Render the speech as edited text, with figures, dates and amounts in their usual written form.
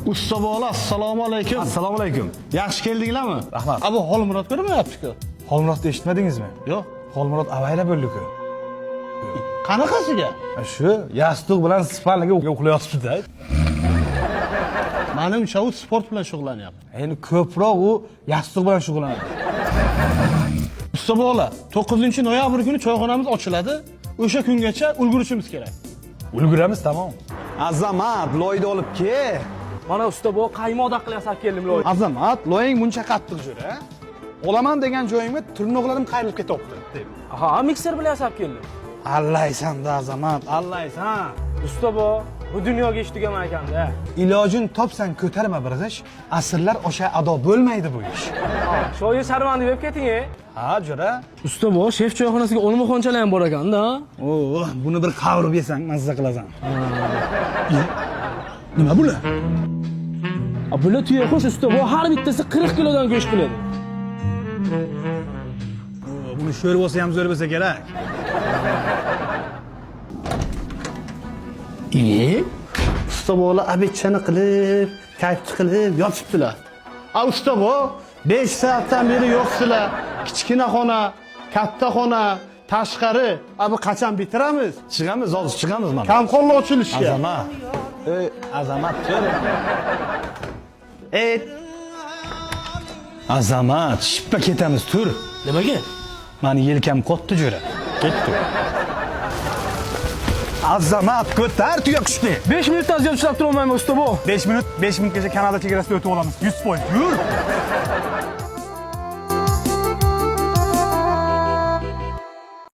Usta bola, assalomu alaykum. Assalomu alaykum. Yaxshi keldinglarmi? Rahmat. Abi Xolmurod ko'rmayapti-ku. Xolmurodni eshitmadingizmi? Yo'q. Xolmurod avayla bo'ldi-ku. Qanaqasiga? Shu yastiq bilan spalniga uxlayotibdi-da. Menimcha u sport bilan shug'ullanyapti. Endi ko'proq u yastiq bilan shug'ullanadi. Usta bola, 9-noyabr kuni choyxonamiz ochiladi. O'sha kungacha ulgurishimiz kerak. Ulguramiz, tamom. Azamat, loyni olib kel. Mana usta bu qaymoq qilyapsan keldim loy. Azamat, loying buncha qattiq jura. Olaman degan joyimga tirnoqlarim qayrilib ketyapti. Aha, mikser bilan yasab keldim. Allaysan-da Azamat, allaysan. Usta bu dunyoga ish tugaman ekanda. Ilojin topsan ko'tarma birg'ish. Asrlar o'sha ado bo'lmaydi bu ish. Shoyi sharmandi deb keting. Ha, jura. Usta bu shef choyxonasiga olmaxonchalar ham bor ekanda. Oo, buni bir qavrib yesang mazza qilasan. Nima bular? Bular tuya qo'sh usta bu har bittasi 40 kilodan go'sht qiladi. Buni sho'r bo'lsa ham zo'r bo'lsa kerak. Usta bola abetchani qilib, kayf qilib yotibdilar. Usta bu 5 soatdan beri yo'qsizlar. Kichkina xona, katta xona, tashqari. Abi qachon bitiramiz? Chiqamiz, hozir chiqamiz mana. Kamqonli ochilishga. Azamat. Ey, Azamat, tur. Azamat, shippa ketamiz, tur. Nimaga? Mani yelkam qotdi jo'ra. Ketdi. Azamat, ko'tar tuya qushni. 5 minutdan ziyod ushlab turolmayman usta bu. 5 minutgacha Kanada chegarasida o'tib olamiz. 100%. Yur.